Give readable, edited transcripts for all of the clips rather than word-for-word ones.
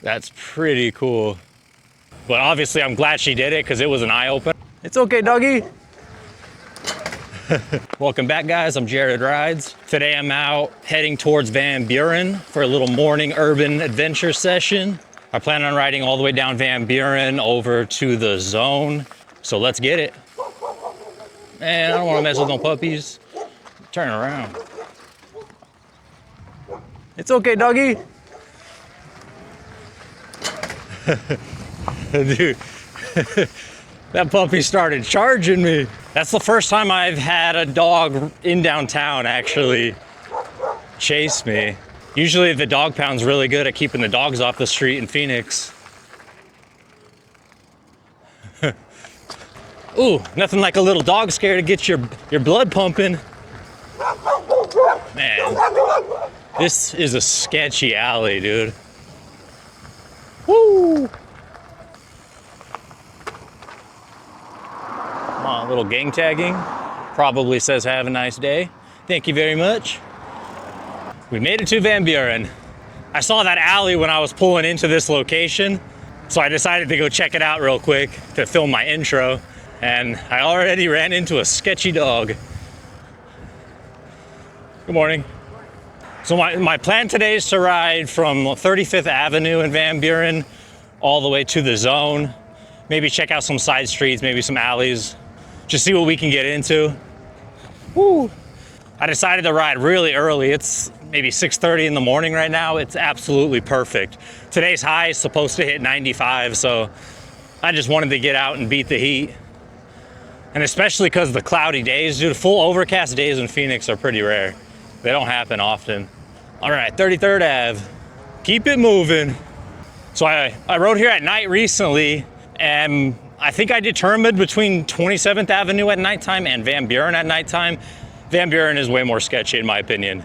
That's pretty cool. But obviously I'm glad she did it because it was an eye-opener. It's okay, doggy. Welcome back, guys. I'm Jared Rides. Today I'm out heading towards Van Buren for a little morning urban adventure session. I plan on riding all the way down Van Buren over to the zone. So let's get it. Man, I don't want to mess with no puppies. Turn around. It's okay, doggy. Dude, that puppy started charging me. That's the first time I've had a dog in downtown actually chase me. Usually the dog pound's really good at keeping the dogs off the street in Phoenix. Ooh, nothing like a little dog scare to get your blood pumping. Man, this is a sketchy alley, dude. Woo! Come on, a little gang tagging. Probably says have a nice day. Thank you very much. We made it to Van Buren. I saw that alley when I was pulling into this location, so I decided to go check it out real quick to film my intro, and I already ran into a sketchy dog. Good morning. So my plan today is to ride from 35th Avenue in Van Buren all the way to the zone. Maybe check out some side streets, maybe some alleys, just see what we can get into. Woo! I decided to ride really early. It's maybe 6:30 in the morning right now. It's absolutely perfect. Today's high is supposed to hit 95, so I just wanted to get out and beat the heat. And especially because the cloudy days, dude, full overcast days in Phoenix are pretty rare. They don't happen often. All right, 33rd Ave, keep it moving. So I rode here at night recently, and I think I determined between 27th Avenue at nighttime and Van Buren at nighttime. Van Buren is way more sketchy in my opinion.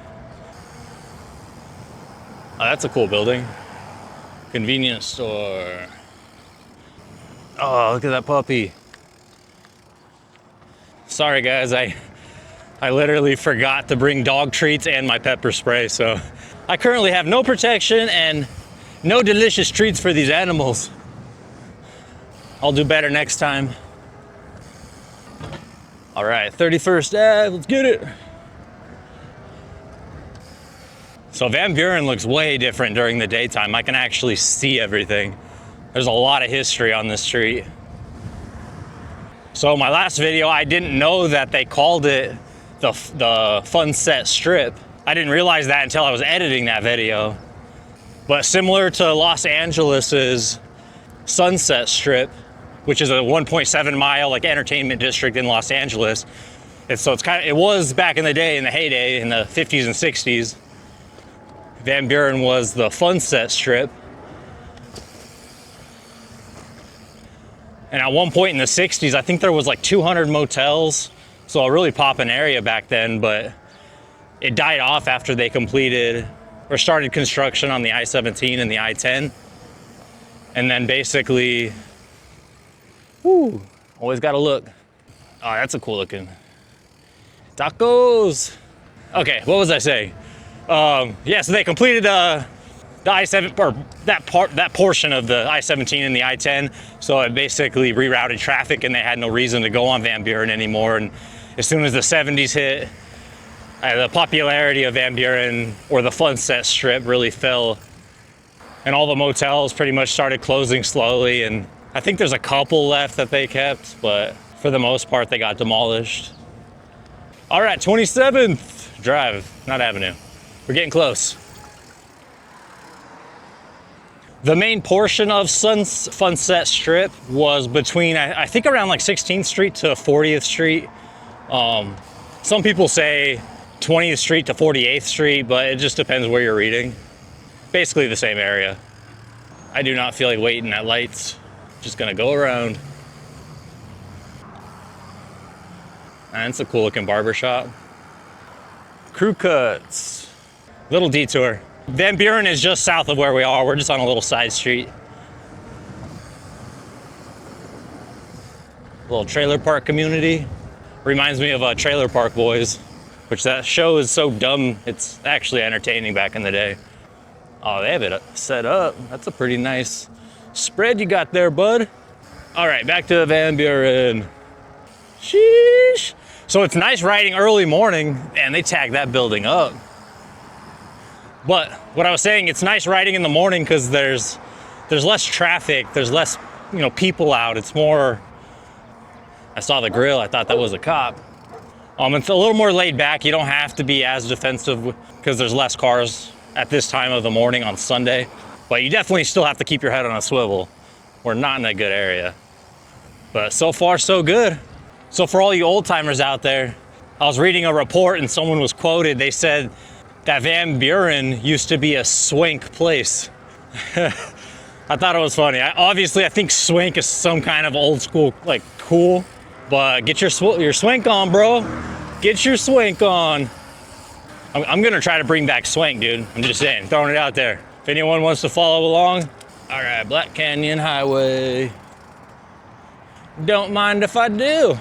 Oh, that's a cool building. Convenience store. Oh, look at that puppy. Sorry guys, I literally forgot to bring dog treats and my pepper spray, so I currently have no protection and no delicious treats for these animals. I'll do better next time. All right, 31st Ave, let's get it. So Van Buren looks way different during the daytime. I can actually see everything. There's a lot of history on this street. So my last video, I didn't know that they called it the Funset Strip. I didn't realize that until I was editing that video. But similar to Los Angeles's Sunset Strip, which is a 1.7 mile like entertainment district in Los Angeles. It was back in the day, in the heyday, in the 50s and 60s. Van Buren was the Funset Strip. And at one point in the 60s, I think there was like 200 motels. So a really poppin' area back then, but it died off after they completed or started construction on the I-17 and the I-10. And then basically, whoo, always gotta look. Oh, that's a cool looking. Tacos. Okay, what was I saying? Yeah, so they completed the I-7, or that portion of the I-17 and the I-10. So it basically rerouted traffic and they had no reason to go on Van Buren anymore. And as soon as the 70s hit, the popularity of Van Buren, or the Funset Strip, really fell. And all the motels pretty much started closing slowly. And I think there's a couple left that they kept, but for the most part, they got demolished. All right, 27th Drive, not Avenue. We're getting close. The main portion of Funset Strip was between, I think around like 16th Street to 40th Street. Some people say 20th Street to 48th Street, but it just depends where you're reading. Basically the same area. I do not feel like waiting at lights. Just gonna go around. And it's a cool looking barbershop. Crew Cuts. Little detour. Van Buren is just south of where we are. We're just on a little side street. Little trailer park community. Reminds me of Trailer Park Boys, which that show is so dumb, it's actually entertaining back in the day. Oh, they have it set up. That's a pretty nice spread you got there, bud. All right, back to Van Buren. Sheesh. So it's nice riding early morning, and they tagged that building up. But what I was saying, it's nice riding in the morning because there's less traffic, there's less, people out. It's more, I saw the grill, I thought that was a cop. It's a little more laid back. You don't have to be as defensive because there's less cars at this time of the morning on Sunday. But you definitely still have to keep your head on a swivel. We're not in a good area. But so far, so good. So for all you old timers out there, I was reading a report and someone was quoted. They said that Van Buren used to be a swank place. I thought it was funny. Obviously, I think swank is some kind of old school, like cool. But get your swank on, bro. Get your swank on. I'm gonna try to bring back swank, dude. I'm just saying, throwing it out there. If anyone wants to follow along, all right, Black Canyon Highway. Don't mind if I do.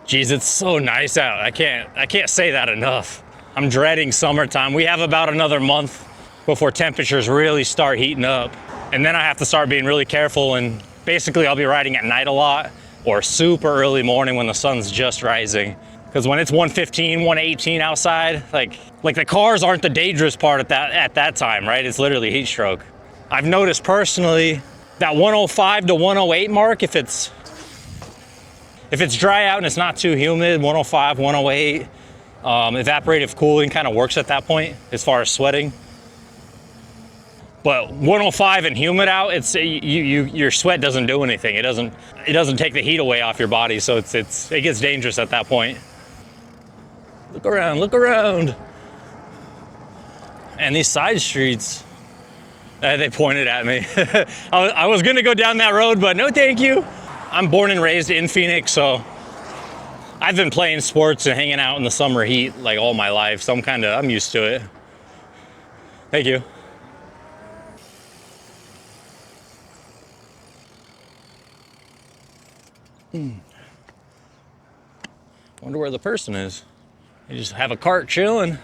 Geez, it's so nice out. I can't say that enough. I'm dreading summertime. We have about another month before temperatures really start heating up. And then I have to start being really careful, and basically I'll be riding at night a lot or super early morning when the sun's just rising. Because when it's 115, 118 outside, like the cars aren't the dangerous part at that time, right? It's literally heat stroke. I've noticed personally that 105 to 108 mark, if it's dry out and it's not too humid, 105, 108, evaporative cooling kind of works at that point as far as sweating. But 105 and humid out, your sweat doesn't do anything. It doesn't take the heat away off your body, so it gets dangerous at that point. Look around. And these side streets, they pointed at me. I was gonna go down that road, but no thank you. I'm born and raised in Phoenix, so I've been playing sports and hanging out in the summer heat like all my life, so I'm used to it. Thank you. Wonder where the person is. You just have a cart chilling.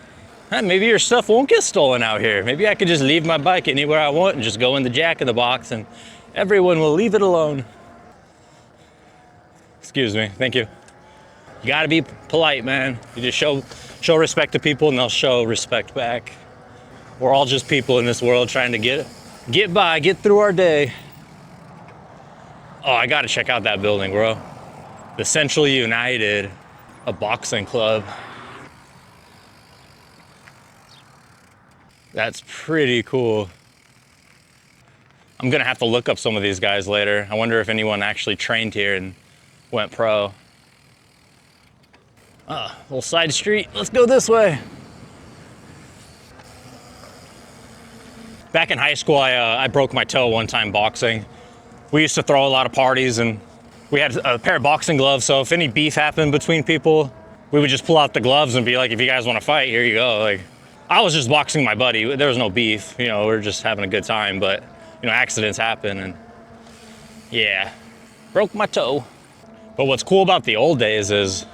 Maybe your stuff won't get stolen out here. Maybe I could just leave my bike anywhere I want and just go in the Jack in the Box and everyone will leave it alone. Excuse me, thank you. You gotta be polite, man. You just show respect to people and they'll show respect back. We're all just people in this world trying to get by, get through our day. Oh, I gotta check out that building, bro. The Central United, a boxing club. That's pretty cool. I'm gonna have to look up some of these guys later. I wonder if anyone actually trained here and went pro. Little side street, let's go this way. Back in high school, I broke my toe one time boxing. We used to throw a lot of parties and we had a pair of boxing gloves, so if any beef happened between people, we would just pull out the gloves and be like, if you guys want to fight, here you go. Like, I was just boxing my buddy. There was no beef, we were just having a good time, but accidents happen and yeah, broke my toe. But what's cool about the old days is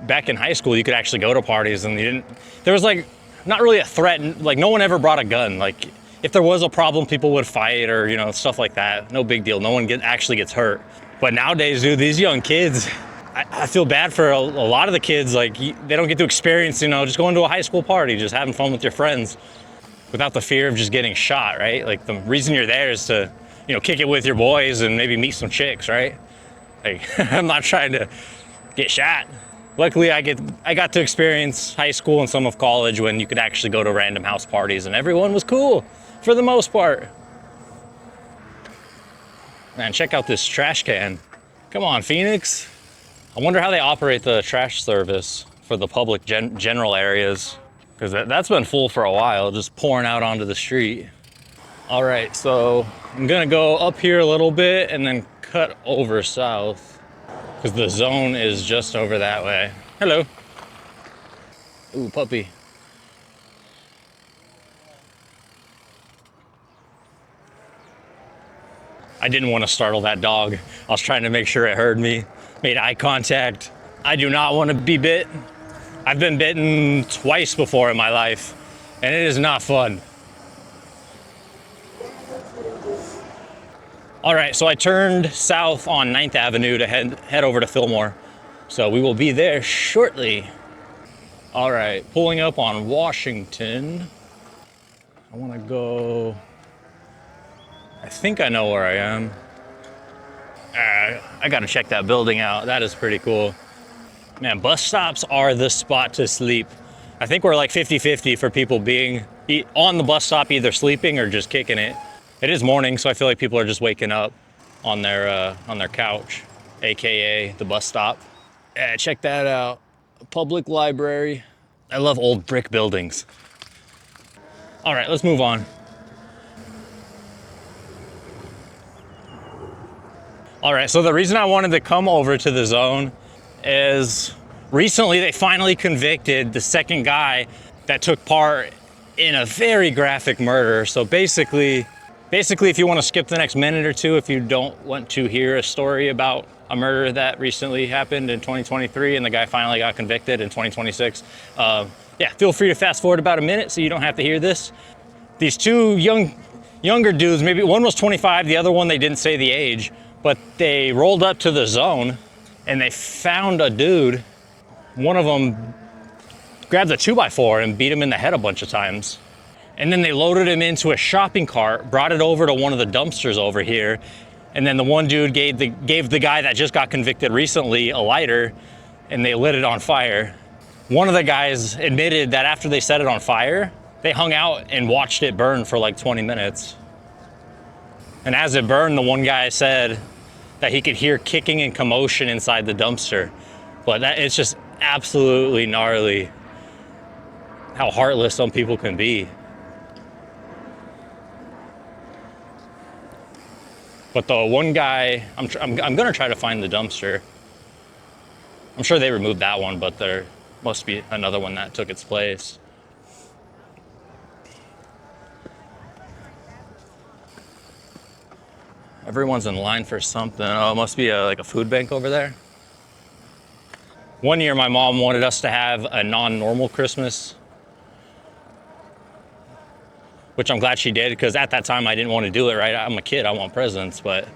back in high school, you could actually go to parties and there was like not really a threat, like no one ever brought a gun. Like if there was a problem, people would fight or, stuff like that. No big deal. No one actually gets hurt. But nowadays, dude, these young kids, I feel bad for a lot of the kids. Like they don't get to experience, just going to a high school party, just having fun with your friends without the fear of just getting shot, right? Like the reason you're there is to, kick it with your boys and maybe meet some chicks, right? Like I'm not trying to get shot. Luckily, I got to experience high school and some of college when you could actually go to random house parties and everyone was cool for the most part. Man, check out this trash can. Come on, Phoenix. I wonder how they operate the trash service for the public general areas, because that's been full for a while, just pouring out onto the street. All right, so I'm gonna go up here a little bit and then cut over south, because the zone is just over that way. Hello. Ooh, puppy. I didn't want to startle that dog. I was trying to make sure it heard me, made eye contact. I do not want to be bit. I've been bitten twice before in my life, and it is not fun. All right, so I turned south on 9th Avenue to head over to Fillmore. So we will be there shortly. All right, pulling up on Washington. I wanna go, I think I know where I am. I gotta check that building out. That is pretty cool. Man, bus stops are the spot to sleep. I think we're like 50-50 for people being on the bus stop, either sleeping or just kicking it. It is morning, so I feel like people are just waking up on their couch, AKA the bus stop. Yeah, check that out. A public library. I love old brick buildings. All right, let's move on. All right, so the reason I wanted to come over to the zone is recently they finally convicted the second guy that took part in a very graphic murder. So basically, if you want to skip the next minute or two, if you don't want to hear a story about a murder that recently happened in 2023 and the guy finally got convicted in 2026, yeah, feel free to fast forward about a minute so you don't have to hear this. These two younger dudes, maybe one was 25, the other one they didn't say the age, but they rolled up to the zone and they found a dude. One of them grabbed a 2x4 and beat him in the head a bunch of times. And then they loaded him into a shopping cart, brought it over to one of the dumpsters over here. And then the one dude gave the guy that just got convicted recently a lighter, and they lit it on fire. One of the guys admitted that after they set it on fire, they hung out and watched it burn for like 20 minutes. And as it burned, the one guy said that he could hear kicking and commotion inside the dumpster. But it's just absolutely gnarly how heartless some people can be. But the one guy, I'm gonna try to find the dumpster. I'm sure they removed that one, but there must be another one that took its place. Everyone's in line for something. Oh, it must be like a food bank over there. One year my mom wanted us to have a non-normal Christmas, which I'm glad she did, because at that time I didn't want to do it, right? I'm a kid, I want presents, but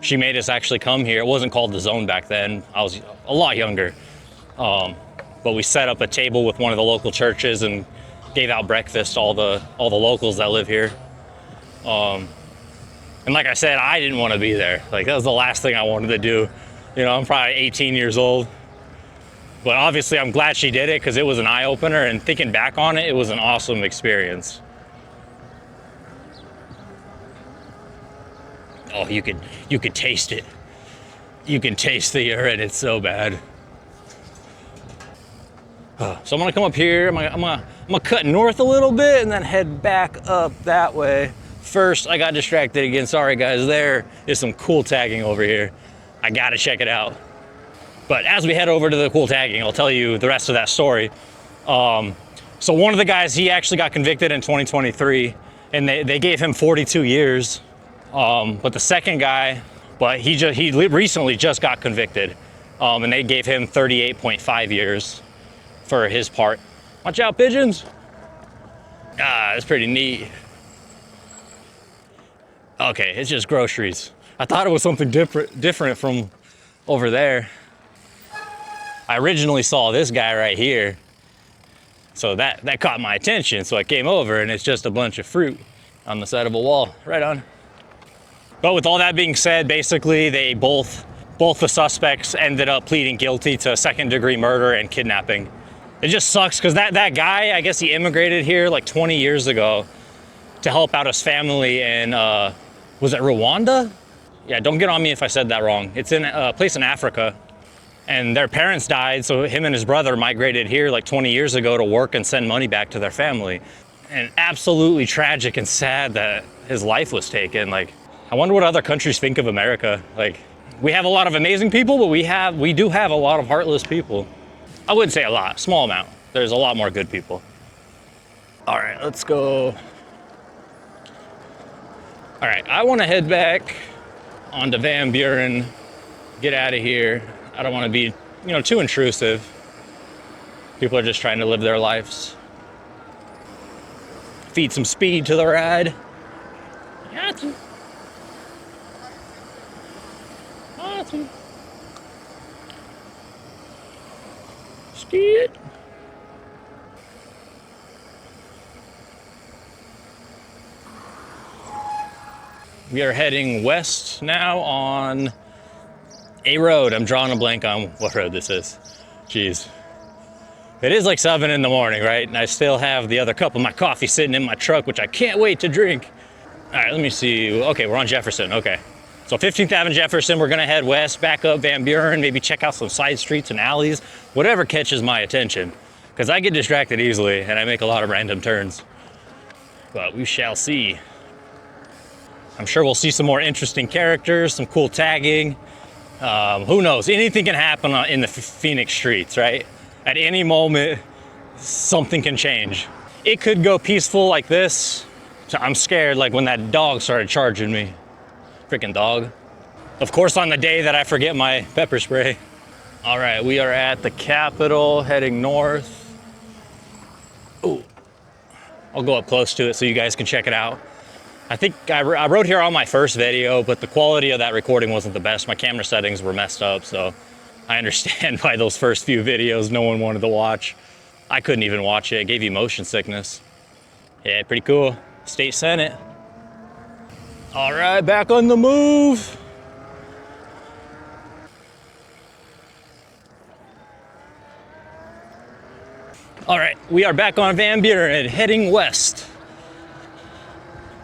she made us actually come here. It wasn't called the Zone back then. I was a lot younger. But we set up a table with one of the local churches and gave out breakfast to all the locals that live here. And like I said, I didn't want to be there. Like, that was the last thing I wanted to do. You know, I'm probably 18 years old. But obviously I'm glad she did it, because it was an eye-opener, and thinking back on it, it was an awesome experience. Oh, you could taste it. You can taste the urine, it's so bad. So I'm gonna come up here, I'm gonna cut north a little bit and then head back up that way. First, I got distracted again, sorry guys. There is some cool tagging over here. I gotta check it out. But as we head over to the cool tagging, I'll tell you the rest of that story. So one of the guys, he actually got convicted in 2023, and they gave him 42 years. But the second guy, he recently just got convicted, and they gave him 38.5 years for his part. Watch out, pigeons. That's pretty neat. Okay, it's just groceries. I thought it was something different from over there. I originally saw this guy right here, so that caught my attention, so I came over, and it's just a bunch of fruit on the side of a wall. Right on. But with all that being said, basically they both the suspects ended up pleading guilty to second-degree murder and kidnapping. It just sucks, because that guy, I guess he immigrated here like 20 years ago to help out his family in, was it Rwanda? Yeah, don't get on me if I said that wrong. It's in a place in Africa. And their parents died, so him and his brother migrated here like 20 years ago to work and send money back to their family. And absolutely tragic and sad that his life was taken. Like, I wonder what other countries think of America. Like, we have a lot of amazing people, but we do have a lot of heartless people. I wouldn't say a lot, small amount. There's a lot more good people. All right, let's go. All right, I want to head back onto Van Buren, get out of here. I don't want to be, too intrusive. People are just trying to live their lives. Feed some speed to the ride. Yahtzee. Yahtzee. Skid. We are heading west now on a road. I'm drawing a blank on what road this is. Jeez. It is like 7 in the morning, right? And I still have the other cup of my coffee sitting in my truck, which I can't wait to drink. All right, let me see. Okay, we're on Jefferson, okay. So 15th Ave and Jefferson, we're gonna head west, back up Van Buren, maybe check out some side streets and alleys, whatever catches my attention. Because I get distracted easily and I make a lot of random turns. But we shall see. I'm sure we'll see some more interesting characters, some cool tagging. Who knows? Anything can happen in the Phoenix streets, right? At any moment, something can change. It could go peaceful like this. So I'm scared, like when that dog started charging me. Freaking dog. Of course, on the day that I forget my pepper spray. All right, we are at the Capitol, heading north. Ooh, I'll go up close to it so you guys can check it out. I think I wrote here on my first video, but the quality of that recording wasn't the best. My camera settings were messed up, so I understand why those first few videos no one wanted to watch. I couldn't even watch it. It gave you motion sickness. Yeah, pretty cool. State Senate. All right, back on the move. All right, we are back on Van Buren, heading west.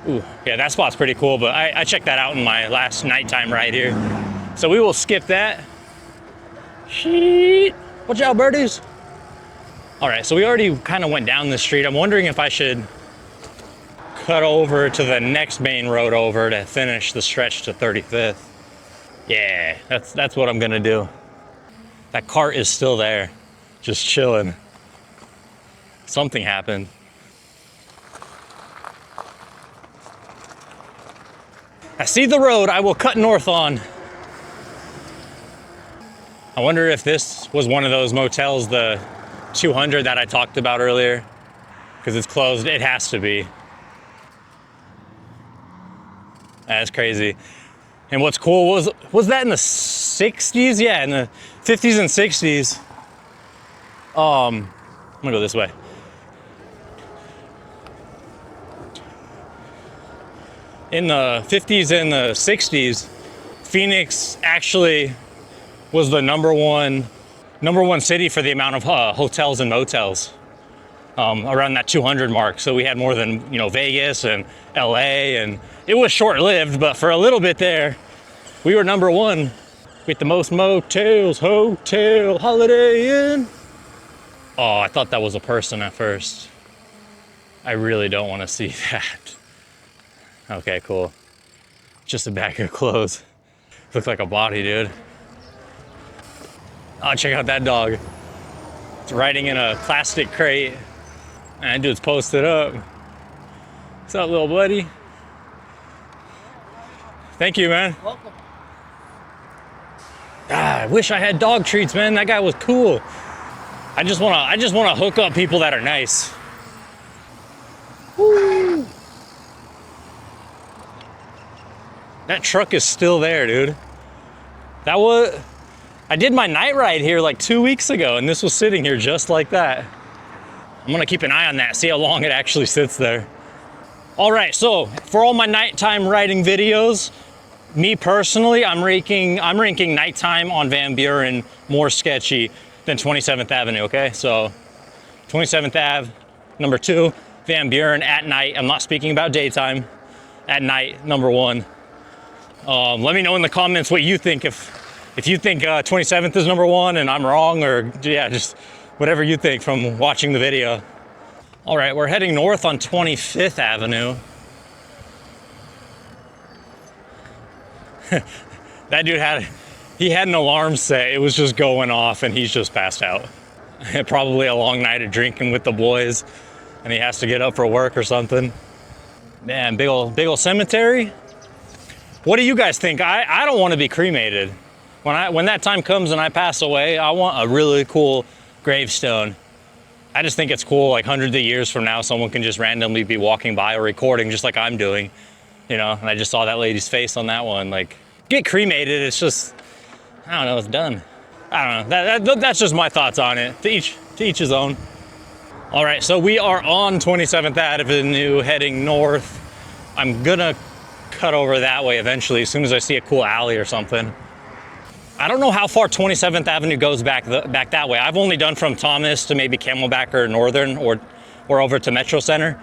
Ooh, yeah, that spot's pretty cool, but I checked that out in my last nighttime ride here. So we will skip that. Sheet. Watch out, birdies. All right, so we already kind of went down the street. I'm wondering if I should cut over to the next main road over to finish the stretch to 35th. Yeah, that's what I'm gonna do. That cart is still there, just chilling. Something happened. I see the road I will cut north on. I wonder if this was one of those motels, the 200 that I talked about earlier, because it's closed. It has to be. That's crazy. And what's cool was that in the 60s? Yeah, in the 50s and 60s. I'm gonna go this way. In the 50s and the 60s, Phoenix actually was the number one city for the amount of hotels and motels, around that 200 mark. So we had more than, Vegas and LA, and it was short-lived, but for a little bit there, we were number one with the most motels, hotel, Holiday Inn. Oh, I thought that was a person at first. I really don't want to see that. Okay, cool. Just a bag of clothes. Looks like a body, dude. Oh, check out that dog. It's riding in a plastic crate. And dude's posted up. What's up, little buddy? Thank you, man. Welcome. I wish I had dog treats, man. That guy was cool. I just wanna hook up people that are nice. Woo. That truck is still there, dude. I did my night ride here like 2 weeks ago, and this was sitting here just like that. I'm gonna keep an eye on that, see how long it actually sits there. All right, so for all my nighttime riding videos, me personally, I'm ranking nighttime on Van Buren more sketchy than 27th Avenue, okay? So 27th Ave, number 2, Van Buren at night. I'm not speaking about daytime. At night, number 1. Let me know in the comments what you think. If you think 27th is number 1 and I'm wrong, or yeah, just whatever you think from watching the video. All right, we're heading north on 25th Avenue. That dude had an alarm set. It was just going off and he's just passed out. Probably a long night of drinking with the boys and he has to get up for work or something. Man, big old cemetery. What do you guys think? I don't want to be cremated. When that time comes and I pass away, I want a really cool gravestone. I just think it's cool, like hundreds of years from now, someone can just randomly be walking by or recording just like I'm doing, you know, and I just saw that lady's face on that one. Like, get cremated, it's just, I don't know, it's done. I don't know, that's just my thoughts on it. To each his own. All right, so we are on 27th Avenue heading north. I'm gonna cut over that way eventually as soon as I see a cool alley or something. I don't know how far 27th Avenue goes back that way. I've only done from Thomas to maybe Camelback or Northern or over to Metro Center.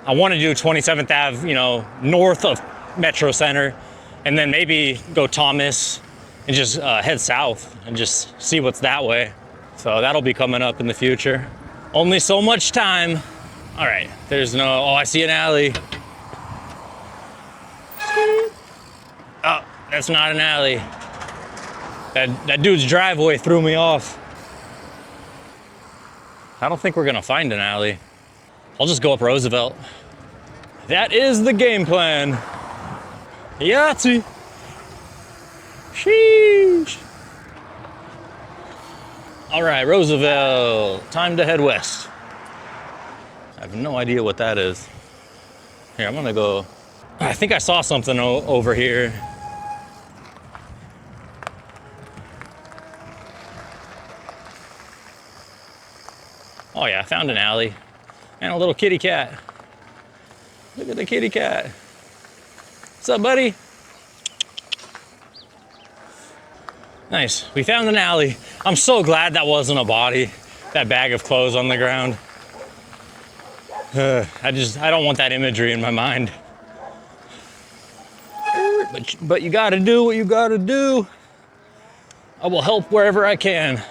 I want to do 27th Ave, you know, north of Metro Center, and then maybe go Thomas and just head south and just see what's that way. So that'll be coming up in the future. Only so much time. All right, there's no, oh, I see an alley. Oh, that's not an alley. That dude's driveway threw me off. I don't think we're gonna find an alley. I'll just go up Roosevelt. That is the game plan. Yahtzee. Sheesh. All right, Roosevelt, time to head west. I have no idea what that is. Here, I'm gonna go. I think I saw something over here. Oh yeah, I found an alley and a little kitty cat. Look at the kitty cat. What's up, buddy? Nice, we found an alley. I'm so glad that wasn't a body, that bag of clothes on the ground. I don't want that imagery in my mind. But you gotta do what you gotta do. I will help wherever I can.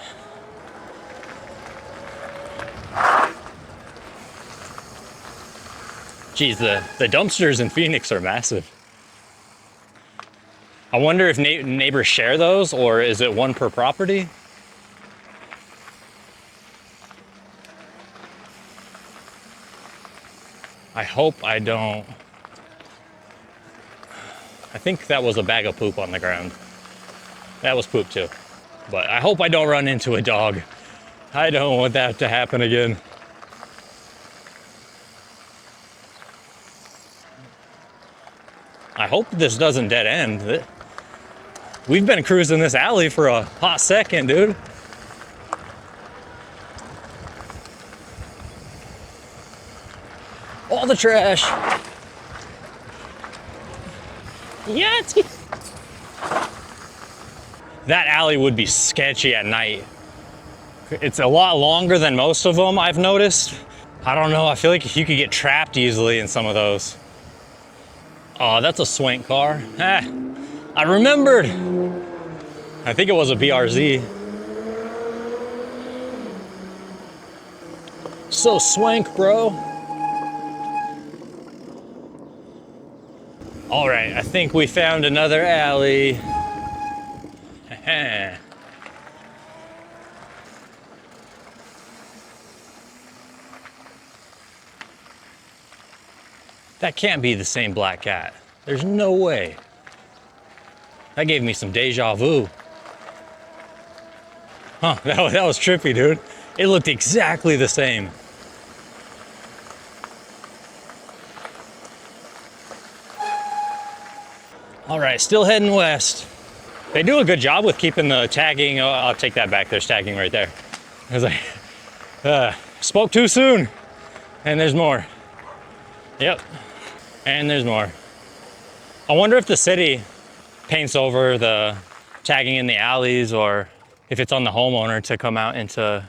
Geez, the dumpsters in Phoenix are massive. I wonder if neighbors share those, or is it one per property? I hope I don't. I think that was a bag of poop on the ground. That was poop too. But I hope I don't run into a dog. I don't want that to happen again. I hope this doesn't dead end. We've been cruising this alley for a hot second, dude. All the trash. Yahtzee. That alley would be sketchy at night. It's a lot longer than most of them, I've noticed. I don't know, I feel like you could get trapped easily in some of those. Oh, that's a swank car. Ah, I remembered. I think it was a BRZ. So swank, bro. All right, I think we found another alley. That can't be the same black cat. There's no way. That gave me some deja vu. Huh, that was trippy, dude. It looked exactly the same. All right, still heading west. They do a good job with keeping the tagging. Oh, I'll take that back, there's tagging right there. I was like, spoke too soon. And there's more. Yep. And there's more. I wonder if the city paints over the tagging in the alleys, or if it's on the homeowner to come out into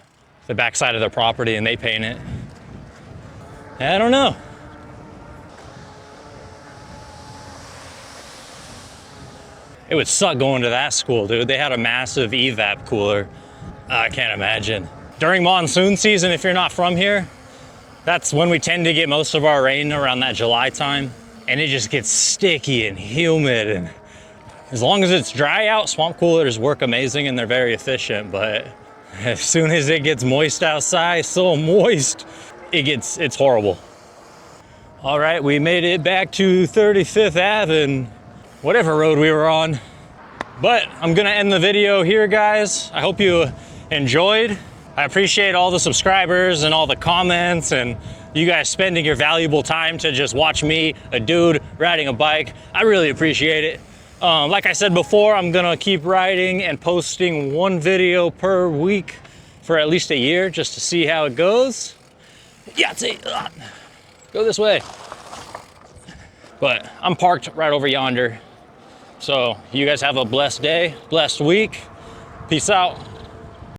the backside of their property and they paint it. I don't know. It would suck going to that school, dude. They had a massive evap cooler. I can't imagine. During monsoon season, if you're not from here, that's when we tend to get most of our rain, around that July time. And it just gets sticky and humid. And as long as it's dry out, swamp coolers work amazing and they're very efficient. But as soon as it gets moist outside, so moist, it's horrible. All right, we made it back to 35th Ave and whatever road we were on. But I'm gonna end the video here, guys. I hope you enjoyed. I appreciate all the subscribers and all the comments and you guys spending your valuable time to just watch me, a dude riding a bike. I really appreciate it. Like I said before, I'm gonna keep riding and posting one video per week for at least a year just to see how it goes. Yeah, go this way. But I'm parked right over yonder. So you guys have a blessed day, blessed week. Peace out.